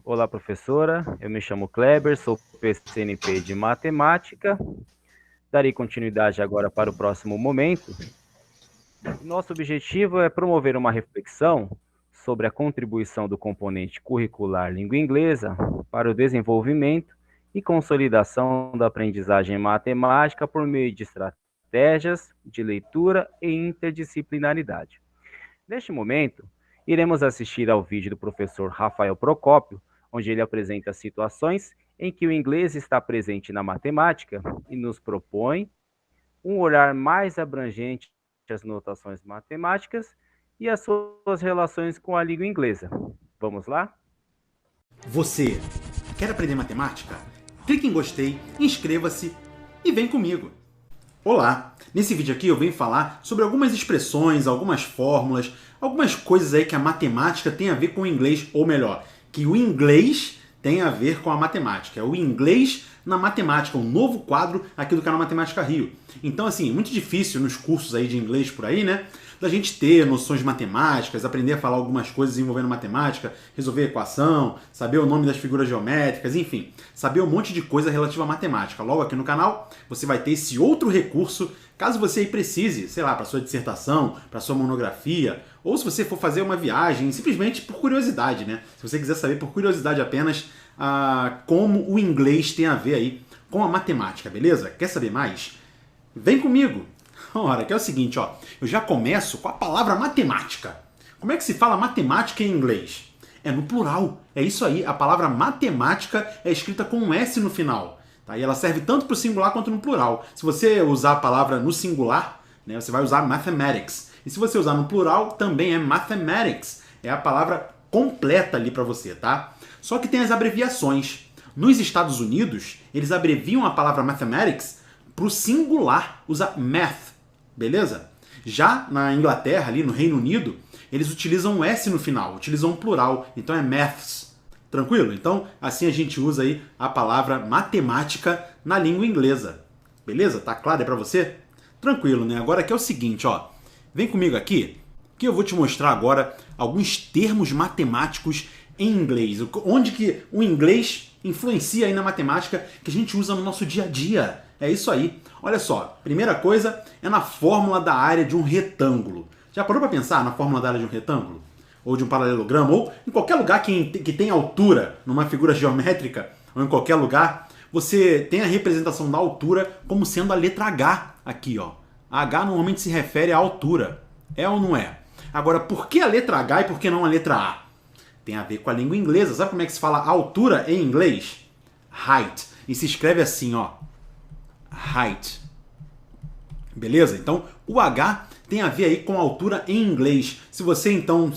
Olá, professora. Eu me chamo Kleber, sou PCNP de Matemática. Darei continuidade agora para o próximo momento. Nosso objetivo é promover uma reflexão sobre a contribuição do componente curricular língua inglesa para o desenvolvimento e consolidação da aprendizagem matemática por meio de estratégias de leitura e interdisciplinaridade. Neste momento, iremos assistir ao vídeo do professor Rafael Procópio, onde ele apresenta situações em que o inglês está presente na matemática e nos propõe um olhar mais abrangente às notações matemáticas e as suas relações com a língua inglesa. Vamos lá? Você quer aprender matemática? Clique em gostei, inscreva-se e vem comigo! Olá! Nesse vídeo aqui eu venho falar sobre algumas expressões, algumas fórmulas, algumas coisas aí que a matemática tem a ver com o inglês, ou melhor, que o inglês tem a ver com a matemática. É o inglês na matemática, um novo quadro aqui do canal Matemática Rio. Então, assim, é muito difícil nos cursos aí de inglês por aí, né? Da gente ter noções matemáticas, aprender a falar algumas coisas envolvendo matemática, resolver equação, saber o nome das figuras geométricas, enfim, saber um monte de coisa relativa à matemática. Logo aqui no canal você vai ter esse outro recurso, caso você aí precise, sei lá, para sua dissertação, para sua monografia, ou se você for fazer uma viagem, simplesmente por curiosidade, né? Se você quiser saber por curiosidade apenas como o inglês tem a ver aí com a matemática, beleza? Quer saber mais? Vem comigo! Ora, que é o seguinte, ó, eu já começo com a palavra matemática. Como é que se fala matemática em inglês? É no plural. É isso aí, a palavra matemática é escrita com um S no final. Tá? E ela serve tanto para o singular quanto no plural. Se você usar a palavra no singular, né, você vai usar mathematics. E se você usar no plural, também é mathematics. É a palavra completa ali para você, tá? Só que tem as abreviações. Nos Estados Unidos, eles abreviam a palavra mathematics para o singular, usa math. Beleza? Já na Inglaterra, ali no Reino Unido, eles utilizam um S no final, utilizam um plural, então é maths. Tranquilo? Então, assim a gente usa aí a palavra matemática na língua inglesa. Beleza? Tá claro aí pra você? Tranquilo, né? Agora aqui é o seguinte, ó. Vem comigo aqui, que eu vou te mostrar agora alguns termos matemáticos em inglês. Onde que o inglês influencia aí na matemática que a gente usa no nosso dia a dia. É isso aí. Olha só, primeira coisa é na fórmula da área de um retângulo. Já parou para pensar na fórmula da área de um retângulo? Ou de um paralelogramo? Ou em qualquer lugar que tem altura, numa figura geométrica, ou em qualquer lugar, você tem a representação da altura como sendo a letra H aqui, ó. A H normalmente se refere à altura. É ou não é? Agora, por que a letra H e por que não a letra A? Tem a ver com a língua inglesa. Sabe como é que se fala altura em inglês? Height. E se escreve assim, ó. Height. Beleza? Então, o H tem a ver aí com altura em inglês. Se você, então,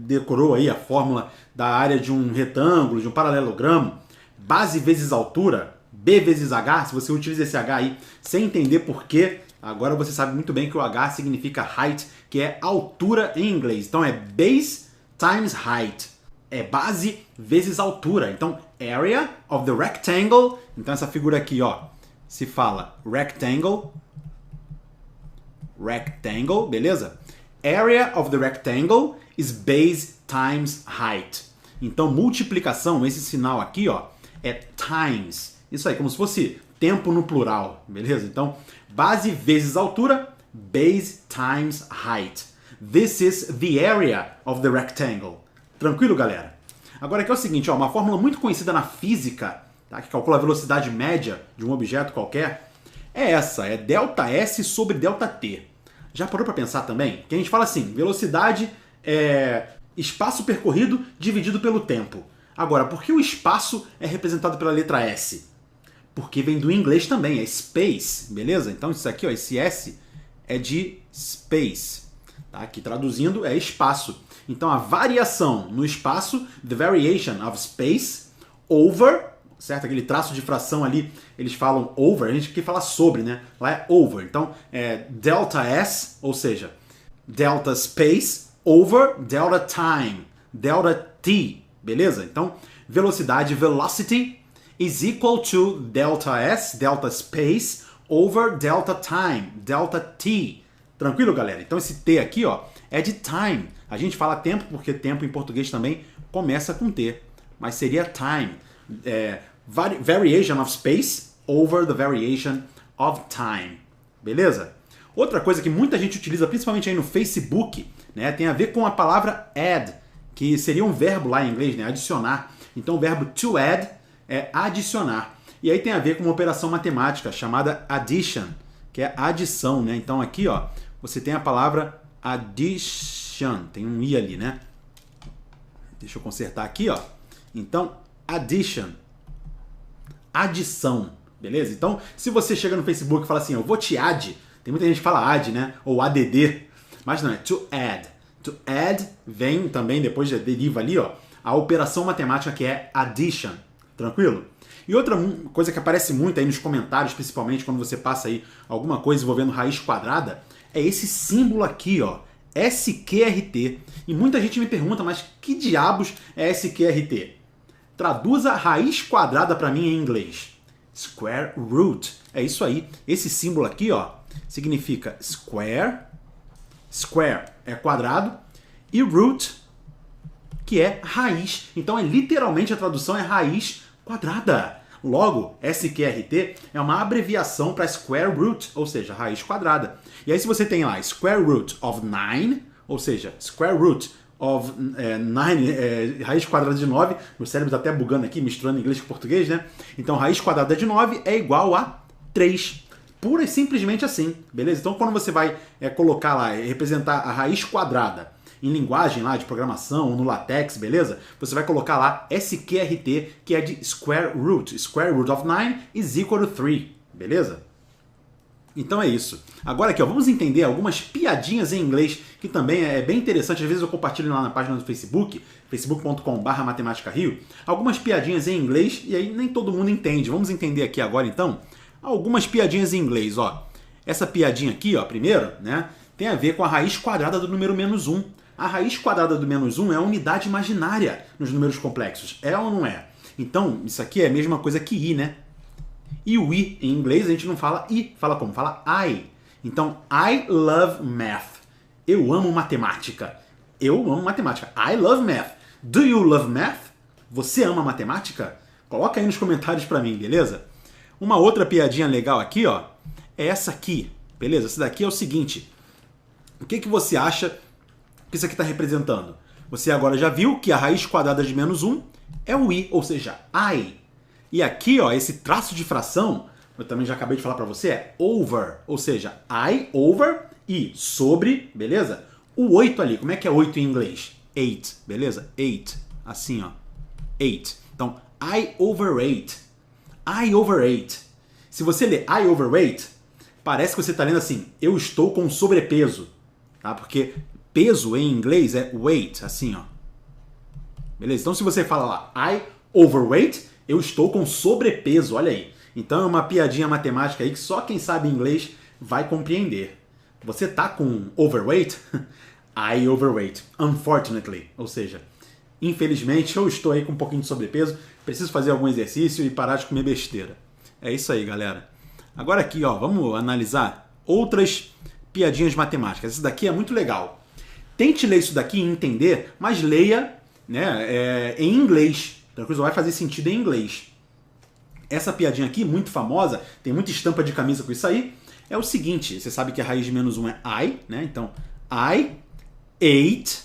decorou aí a fórmula da área de um retângulo, de um paralelogramo, base vezes altura, B vezes H, se você utiliza esse H aí sem entender por quê, agora você sabe muito bem que o H significa height, que é altura em inglês. Então, é base times height. É base vezes altura. Então, area of the rectangle. Então, essa figura aqui, ó, se fala rectangle, rectangle, beleza? Area of the rectangle is base times height. Então, multiplicação, esse sinal aqui, ó, é times. Isso aí, como se fosse tempo no plural, beleza? Então, base vezes altura, base times height. This is the area of the rectangle. Tranquilo, galera? Agora aqui é o seguinte, ó, uma fórmula muito conhecida na física, tá, que calcula a velocidade média de um objeto qualquer, é essa, é ΔS sobre ΔT. Já parou para pensar também? Que a gente fala assim, velocidade é espaço percorrido dividido pelo tempo. Agora, por que o espaço é representado pela letra S? Porque vem do inglês também, é space, beleza? Então isso aqui, ó, esse S é de space, tá? Que traduzindo é espaço. Então a variação no espaço, the variation of space, over, certo? Aquele traço de fração ali, eles falam over, a gente aqui fala sobre, né? Lá é over. Então é delta S, ou seja, delta space over delta time, delta t, beleza? Então velocidade, velocity, is equal to delta S, delta space, over delta time, delta t. Tranquilo, galera? Então esse T aqui, ó, é de time. A gente fala tempo porque tempo em português também começa com T. mas seria time. Variation of space over the variation of time. Beleza? Outra coisa que muita gente utiliza, principalmente aí no Facebook, né, tem a ver com a palavra add, que seria um verbo lá em inglês, né, adicionar. Então o verbo to add é adicionar. E aí tem a ver com uma operação matemática chamada addition, que é adição, né? Então aqui, ó, você tem a palavra addition, tem um i ali, né? Deixa eu consertar aqui, ó. Então, addition, adição, beleza? Então, se você chega no Facebook e fala assim, eu vou te add, tem muita gente que fala add, né? Ou add, mas não, é to add. To add vem também, depois deriva ali, ó, a operação matemática que é addition, tranquilo? E outra coisa que aparece muito aí nos comentários, principalmente quando você passa aí alguma coisa envolvendo raiz quadrada, é esse símbolo aqui, ó, SQRT. E muita gente me pergunta, mas que diabos é SQRT? Traduza raiz quadrada para mim em inglês. Square root. É isso aí. Esse símbolo aqui, ó, significa square. Square é quadrado. E root, que é raiz. Então, literalmente a tradução é raiz quadrada. Logo, SQRT é uma abreviação para square root, ou seja, raiz quadrada. E aí se você tem lá square root of 9, ou seja, square root of 9, raiz quadrada de 9, meu cérebro está até bugando aqui, misturando inglês com português, né? Então, raiz quadrada de 9 é igual a 3. Pura e simplesmente assim, beleza? Então, quando você vai colocar lá, representar a raiz quadrada em linguagem lá de programação, ou no LaTeX, beleza? Você vai colocar lá SQRT, que é de square root. Square root of 9 is equal to 3, beleza? Então é isso. Agora aqui, ó, vamos entender algumas piadinhas em inglês, que também é bem interessante. Às vezes eu compartilho lá na página do Facebook, facebook.com/matemática-rio, algumas piadinhas em inglês, e aí nem todo mundo entende. Vamos entender aqui agora, então, algumas piadinhas em inglês, ó. Essa piadinha aqui, ó, primeiro, né, tem a ver com a raiz quadrada do número -1. A raiz quadrada do -1 é a unidade imaginária nos números complexos. É ou não é? Então, isso aqui é a mesma coisa que i, né? E o i, em inglês, a gente não fala i. Fala como? Fala I. Então, I love math. Eu amo matemática. Eu amo matemática. I love math. Do you love math? Você ama matemática? Coloca aí nos comentários pra mim, beleza? Uma outra piadinha legal aqui, ó, é essa aqui, beleza? Essa daqui é o seguinte. O que você acha que isso aqui está representando? Você agora já viu que a raiz quadrada de -1 é o i, ou seja, I. E aqui, ó, esse traço de fração, eu também já acabei de falar para você, é over, ou seja, I over i, sobre, beleza? O 8 ali, como é que é 8 em inglês? 8, beleza? 8, assim, ó, 8. Então, I over 8. I over 8. Se você ler I over 8, parece que você está lendo assim, eu estou com sobrepeso, tá? Porque peso em inglês é weight, assim, ó. Beleza? Então se você fala lá, I overweight, eu estou com sobrepeso, olha aí. Então é uma piadinha matemática aí que só quem sabe inglês vai compreender. Você tá com overweight? I overweight, unfortunately. Ou seja, infelizmente eu estou aí com um pouquinho de sobrepeso, preciso fazer algum exercício e parar de comer besteira. É isso aí, galera. Agora aqui, ó, vamos analisar outras piadinhas matemáticas. Essa daqui é muito legal. Tente ler isso daqui e entender, mas leia, né, em inglês. Tranquilo? Vai fazer sentido em inglês. Essa piadinha aqui, muito famosa, tem muita estampa de camisa com isso aí, é o seguinte, você sabe que a raiz de -1 é I, né? Então, I ate,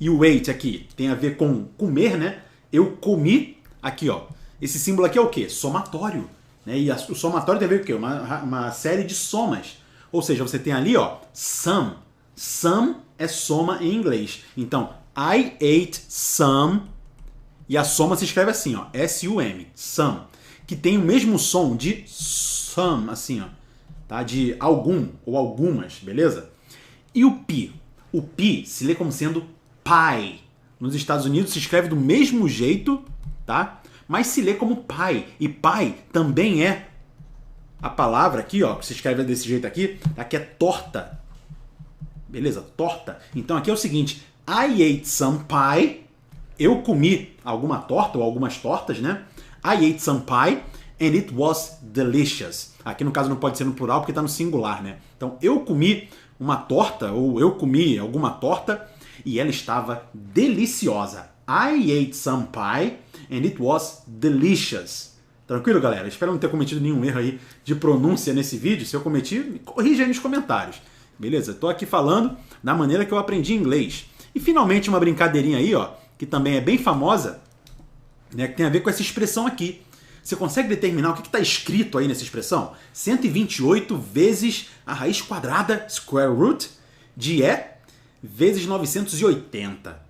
e o ate aqui tem a ver com comer, né? Eu comi, aqui, ó. Esse símbolo aqui é o quê? Somatório. Né? E o somatório tem a ver com o quê? Uma série de somas. Ou seja, você tem ali, ó, sum. Sum é soma em inglês. Então, I ate some, e a soma se escreve assim, ó, S-U-M, sum, que tem o mesmo som de some, assim, ó, tá? De algum ou algumas, beleza? E o pi? O pi se lê como sendo pie. Nos Estados Unidos se escreve do mesmo jeito, tá? Mas se lê como pie. E pie também é a palavra aqui, ó, que se escreve desse jeito aqui, aqui é torta. Beleza? Torta. Então aqui é o seguinte, I ate some pie. Eu comi alguma torta ou algumas tortas, né? I ate some pie and it was delicious. Aqui no caso não pode ser no plural porque está no singular, né? Então eu comi uma torta ou eu comi alguma torta e ela estava deliciosa. I ate some pie and it was delicious. Tranquilo, galera? Espero não ter cometido nenhum erro aí de pronúncia nesse vídeo. Se eu cometi, me corrija aí nos comentários. Beleza? Tô aqui falando da maneira que eu aprendi inglês. E finalmente uma brincadeirinha aí, ó, que também é bem famosa, né, que tem a ver com essa expressão aqui. Você consegue determinar o que está escrito aí nessa expressão? 128 vezes a raiz quadrada, square root, de vezes 980.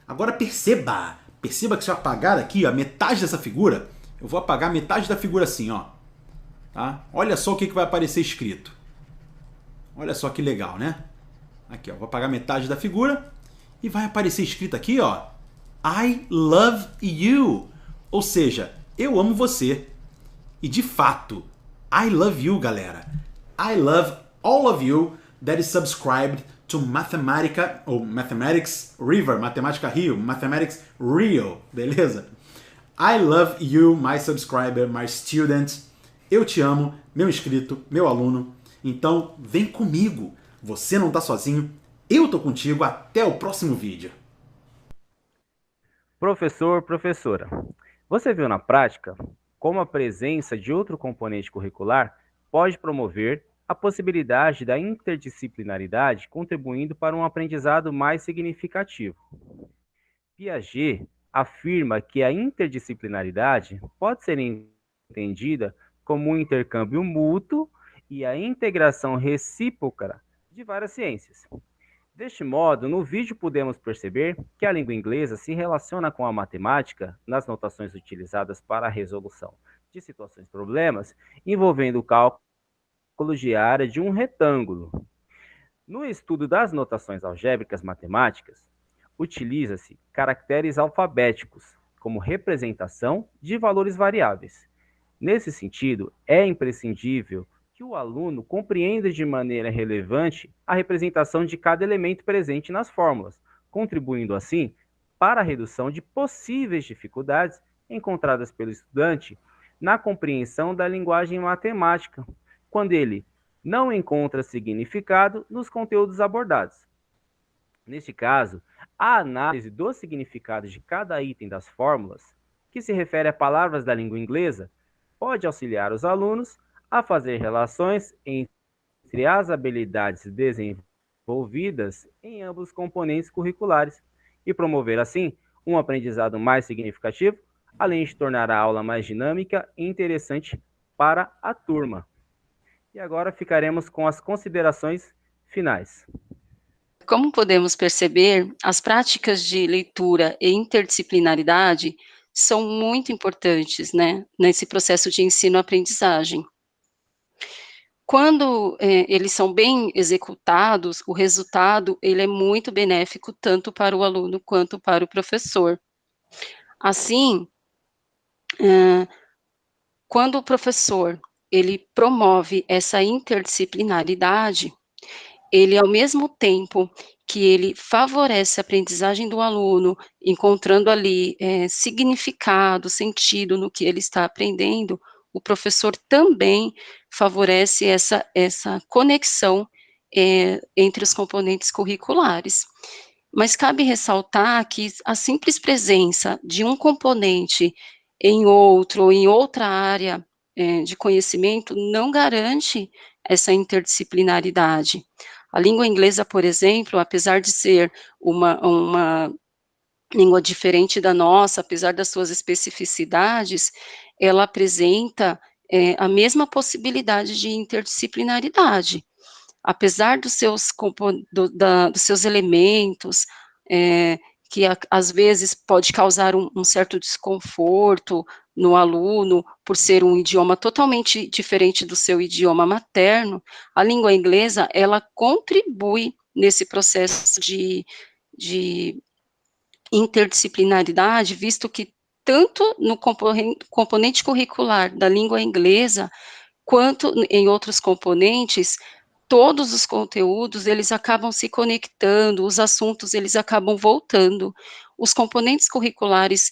Agora perceba que se eu apagar aqui a metade dessa figura, eu vou apagar metade da figura assim, ó. Tá? Olha só o que vai aparecer escrito. Olha só que legal, né? Aqui, ó, vou apagar metade da figura e vai aparecer escrito aqui, ó, I love you. Ou seja, eu amo você. E de fato, I love you, galera. I love all of you that is subscribed to Mathematica, ou Mathematics River, Matemática Rio, Mathematics Rio, beleza? I love you, my subscriber, my student. Eu te amo, meu inscrito, meu aluno. Então, vem comigo. Você não tá sozinho. Eu tô contigo. Até o próximo vídeo. Professor, professora, você viu na prática como a presença de outro componente curricular pode promover a possibilidade da interdisciplinaridade, contribuindo para um aprendizado mais significativo. Piaget afirma que a interdisciplinaridade pode ser entendida como um intercâmbio mútuo e a integração recíproca de várias ciências. Deste modo, no vídeo podemos perceber que a língua inglesa se relaciona com a matemática nas notações utilizadas para a resolução de situações e problemas envolvendo o cálculo de área de um retângulo. No estudo das notações algébricas matemáticas, utiliza-se caracteres alfabéticos como representação de valores variáveis. Nesse sentido, é imprescindível que o aluno compreenda de maneira relevante a representação de cada elemento presente nas fórmulas, contribuindo assim para a redução de possíveis dificuldades encontradas pelo estudante na compreensão da linguagem matemática, quando ele não encontra significado nos conteúdos abordados. Neste caso, a análise do significado de cada item das fórmulas, que se refere a palavras da língua inglesa, pode auxiliar os alunos a fazer relações entre as habilidades desenvolvidas em ambos os componentes curriculares e promover, assim, um aprendizado mais significativo, além de tornar a aula mais dinâmica e interessante para a turma. E agora ficaremos com as considerações finais. Como podemos perceber, as práticas de leitura e interdisciplinaridade são muito importantes, né, nesse processo de ensino-aprendizagem. Quando eles são bem executados, o resultado ele é muito benéfico tanto para o aluno quanto para o professor. Assim, quando o professor ele promove essa interdisciplinaridade, ele, ao mesmo tempo que ele favorece a aprendizagem do aluno, encontrando ali significado, sentido no que ele está aprendendo, o professor também favorece essa conexão entre os componentes curriculares. Mas cabe ressaltar que a simples presença de um componente em outro, ou em outra área de conhecimento, não garante essa interdisciplinaridade. A língua inglesa, por exemplo, apesar de ser uma língua diferente da nossa, apesar das suas especificidades, ela apresenta a mesma possibilidade de interdisciplinaridade. Apesar dos seus elementos, que às vezes pode causar um certo desconforto no aluno, por ser um idioma totalmente diferente do seu idioma materno, a língua inglesa, ela contribui nesse processo de interdisciplinaridade, visto que tanto no componente curricular da língua inglesa, quanto em outros componentes, todos os conteúdos, eles acabam se conectando, os assuntos, eles acabam voltando. Os componentes curriculares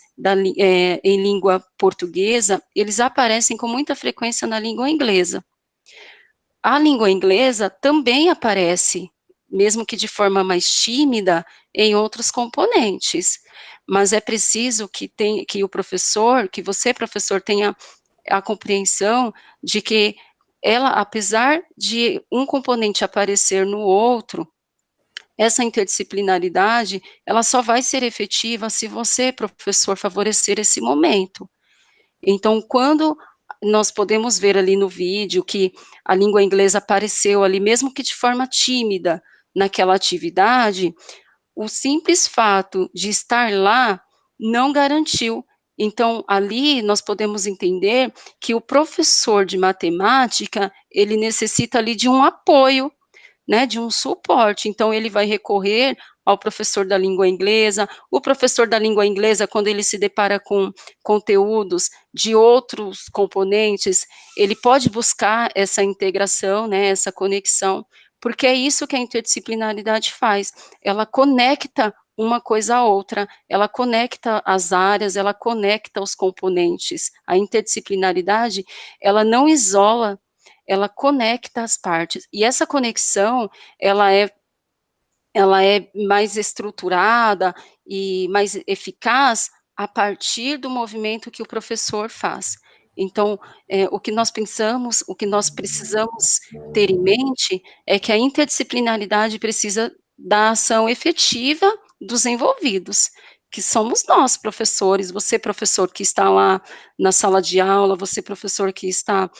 em língua portuguesa, eles aparecem com muita frequência na língua inglesa. A língua inglesa também aparece, mesmo que de forma mais tímida, em outros componentes. mas é preciso que o professor, que você, professor, tenha a compreensão de que ela, apesar de um componente aparecer no outro, essa interdisciplinaridade, ela só vai ser efetiva se você, professor, favorecer esse momento. Então, quando nós podemos ver ali no vídeo que a língua inglesa apareceu ali, mesmo que de forma tímida, naquela atividade, o simples fato de estar lá não garantiu. Então, ali nós podemos entender que o professor de matemática, ele necessita ali de um apoio, né, de um suporte. Então ele vai recorrer ao professor da língua inglesa. O professor da língua inglesa, quando ele se depara com conteúdos de outros componentes, ele pode buscar essa integração, né, essa conexão, porque é isso que a interdisciplinaridade faz. Ela conecta uma coisa à outra, ela conecta as áreas, ela conecta os componentes. A interdisciplinaridade, ela não isola, ela conecta as partes, e essa conexão, ela é ela é mais estruturada e mais eficaz a partir do movimento que o professor faz. Então, o que nós precisamos ter em mente é que a interdisciplinaridade precisa da ação efetiva dos envolvidos, que somos nós, professores, você professor que está lá na sala de aula, você professor que está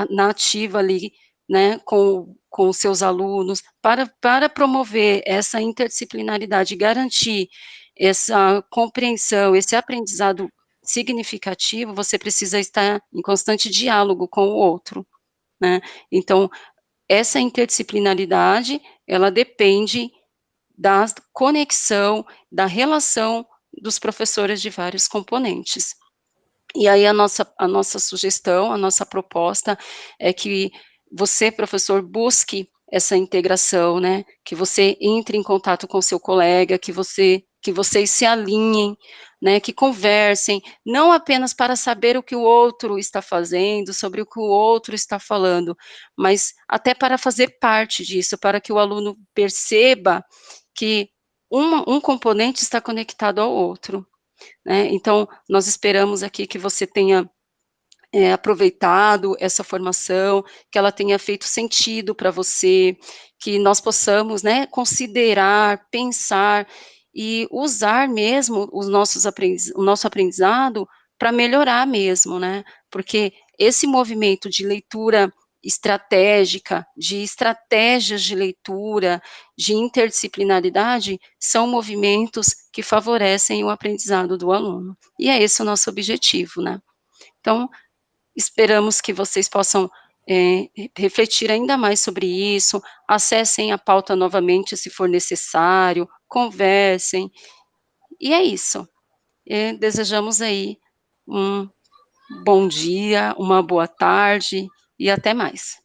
na ativa ali, né, com os seus alunos, para promover essa interdisciplinaridade, garantir essa compreensão, esse aprendizado significativo, você precisa estar em constante diálogo com o outro, né. Então, essa interdisciplinaridade, ela depende da conexão, da relação dos professores de vários componentes. E aí a nossa sugestão, a nossa proposta é que você, professor, busque essa integração, né, que você entre em contato com seu colega, que vocês se alinhem, né, que conversem, não apenas para saber o que o outro está fazendo, sobre o que o outro está falando, mas até para fazer parte disso, para que o aluno perceba que um componente está conectado ao outro, né. Então, nós esperamos aqui que você tenha, aproveitado essa formação, que ela tenha feito sentido para você, que nós possamos, né, considerar, pensar e usar mesmo o nosso aprendizado para melhorar mesmo, né, porque esse movimento de leitura estratégica, de estratégias de leitura, de interdisciplinaridade, são movimentos que favorecem o aprendizado do aluno. E é esse o nosso objetivo, né. Então, esperamos que vocês possam, refletir ainda mais sobre isso, acessem a pauta novamente se for necessário, conversem, e é isso. Desejamos aí um bom dia, uma boa tarde e até mais.